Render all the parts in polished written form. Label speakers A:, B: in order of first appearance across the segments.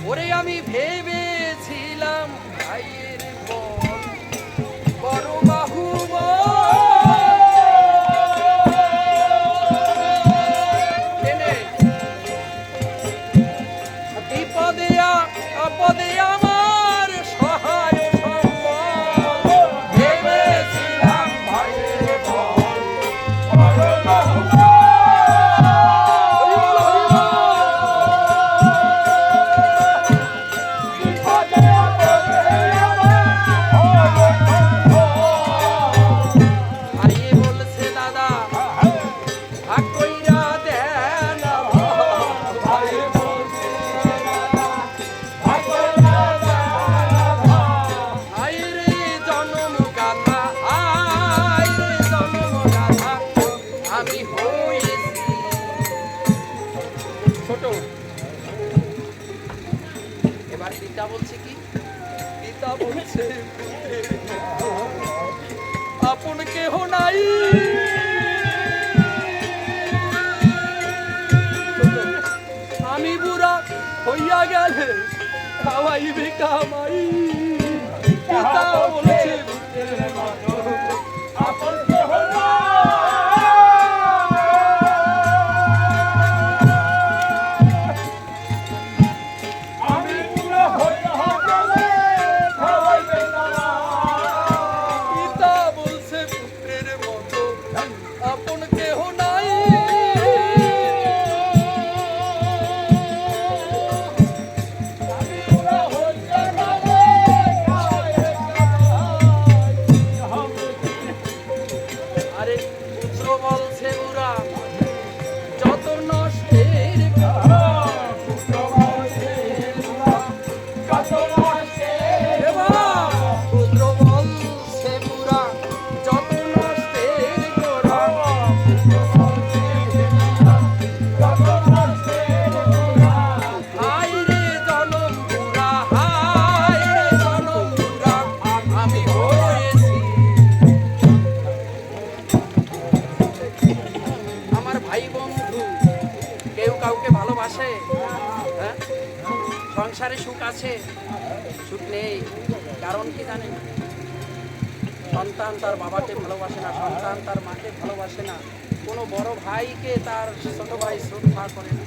A: ওরে আমি ভেবেছিলাম ভাইয়ের বল বড় বাহুবল, বিপদে আপদে আমার সহায় সম্বল। ভেবেছিলাম ভাইয়ের বল বড় বাহুবল। এবার পিতা বলছে কি? পিতা বলছে আপন কেহ নাই, আমি বুড়া হইয়া গেলে খাওয়াইবে কামাই। পিতা বলছে আপন কেহ সংসারে সুখ আছে, সুখ নেই। কারণ কি জানেন? সন্তান তার বাবাকে ভালোবাসে না, সন্তান তার মাকে ভালোবাসে না, কোনো বড় ভাইকে তার ছোট ভাই শ্রদ্ধা করে না,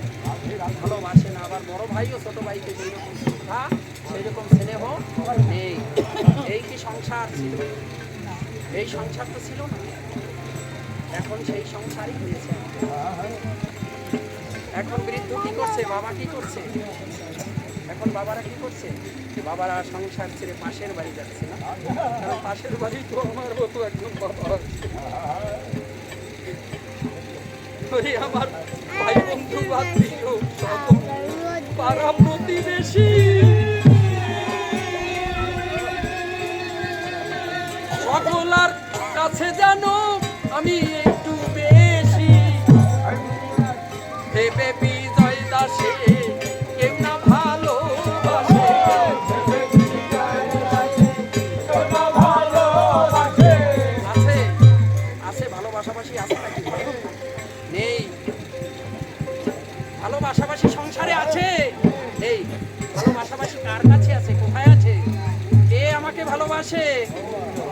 A: ভালোবাসে না। আবার বড় ভাইও ছোট ভাইকে যেরকম শ্রদ্ধা সেইরকম স্নেহ নেই। এই কি সংসার ছিল? এই সংসার তো ছিল না, এখন সেই সংসারই হয়েছে। এখন বৃদ্ধ কি করছে? বাবা কি করছে? এখন বাবারা কি করছে? বাবারা সংসার ছেড়ে পাশের বাড়ি যাচ্ছে না, কারণ পাশের বাড়ি তো আমার মতো একজন বাবা আছে। আমার ভাই বন্ধু আত্মীয় পাড়া প্রতিবেশী সকলার কাছে জানো আমি একটু বেশি ভেবে বিজয় দাসে কেউ না ভালোবাসে। আছে আছে ভালোবাসাবাসি আছে নাকি? নেই। ভালোবাসাবাসি সংসারে আছে? নেই। ভালোবাসাবাসি কার কাছে আছে? কোথায় আছে? কে আমাকে ভালোবাসে?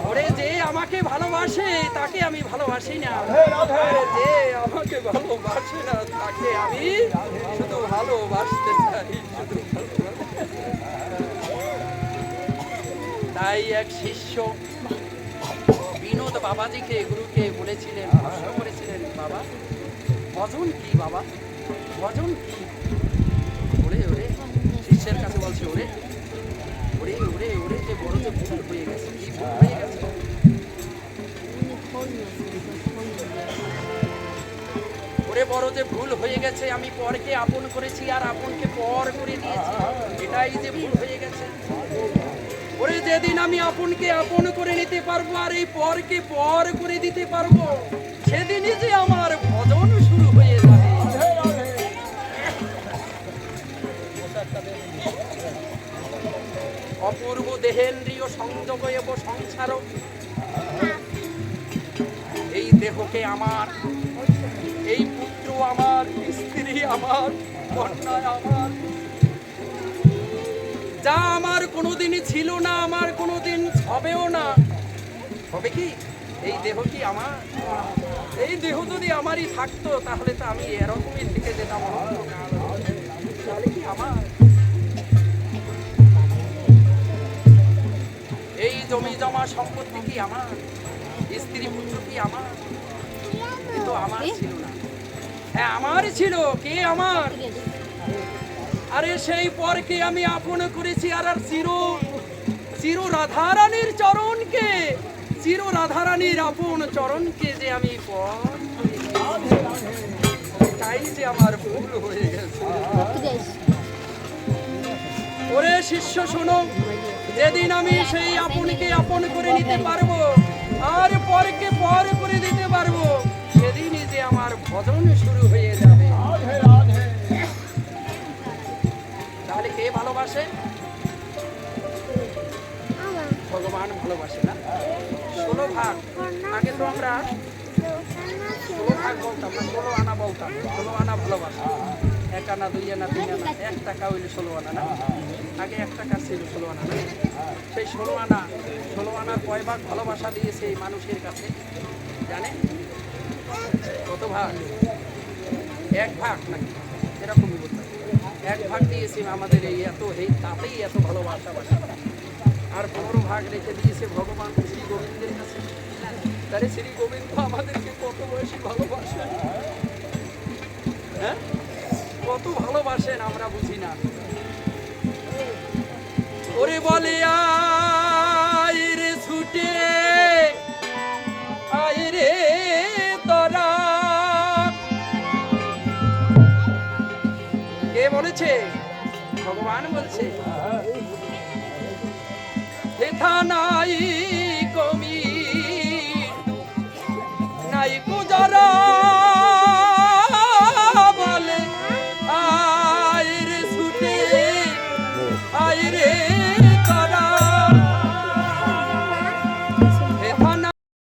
A: ওরে যে আমাকে ভালোবাসে তাকে আমি ভালোবাসি না, যে আমাকে ভালোবাসে না তাকে আমি শুধু ভালোবাসতে চাই, শুধু তাই এক শিষ্য বিনোদ বাবাজিকে গুরুকে বলেছিলেন, প্রশ্ন করেছিলেন, বাবা ভজন কি? বাবা ভজন কি? ওরে ওরে শিষ্যের কাছে বলছে, ওরে ওরে ওরে ওরে যে বড় যে ভুল হয়ে গেছে। কি ভুল হয়ে গেছে? ওরে বড় যে ভুল হয়ে গেছে, আমি পরকে আপন করেছি আর আপনকে পর করে দিয়েছি, এটাই যে ভুল হয়ে গেছে। ওরে যেদিন আমি আপনকে আপন করে নিতে পারবো আর এই পরকে পর করে দিতে পারবো, সেদিনই যে আমার ভজন শুরু হয়ে যাবে। অপূর্ব দেহেন্দ্রীয় সংযোগ এব সংসার, এই দেহকে আমার, এই পুত্র আমার, স্ত্রী আমার, কন্যা আমার, যা আমার কোনোদিনই ছিল না, আমার কোনোদিন হবেও না। হবে কি? এই দেহ কি আমার? এই দেহ যদি আমারই থাকতো তাহলে তো আমি এরকমই থেকে যেতাম অনন্তকাল। তাহলে কি আমার? এই জমি জমা সম্পত্তি কি আমার? স্ত্রী পুত্র কি আমার? কিন্তু আমার ছিল না। হ্যাঁ, আমার ছিল। কে আমার? আরে সেই পরকে আমি আপন করেছি। আর আর চির রাধারানীর চরণকে, চির রাধারানীর আপন চরণকে যে আমি পর তাই যে আমার ভুল হয়ে গেছে। ওরে শিষ্য শোনো, যেদিন আমি সেই আপনকে আপন করে নিতে পারবো আর পরকে পর করে দিতে পারবো, সেদিনই যে আমার ভজন শুরু হয়ে যাবে। তাহলে কে ভালোবাসে? ভগবান ভালোবাসে না? 16 ভাগ। আগে তো আমরা 16 ভাগ বলতাম না, 16 আনা বলতাম। 16 আনা ভালোবাসা। 1 আনা, 2 আনা, 3 আনা, 1 টাকা হইলে 16 আনা না? আগে 1 টাকা ছিল 16 আনা না? সেই 16 আনার কয় ভাগ ভালোবাসা দিয়েছে এই মানুষের কাছে জানেন? কত ভাগ? 1 ভাগ নাকি? এরকমই বলতাম। 1 ভাগ দিয়েছে আমাদের এই তাতেই এত ভালোবাসা বাসা। আর 15 ভাগ রেখে দিয়েছে ভগবান শ্রী গোবিন্দের কাছে। তাহলে শ্রী গোবিন্দ আমাদেরকে কত বেশি ভালোবাসেন, হ্যাঁ? কত ভালোবাসেন আমরা বুঝি না। ওরে বলে আয় রে ছুটে আয় রে তোরা। কে বলেছে? ভগবান বলছে। হেথা নাই কমি নাই কুজারা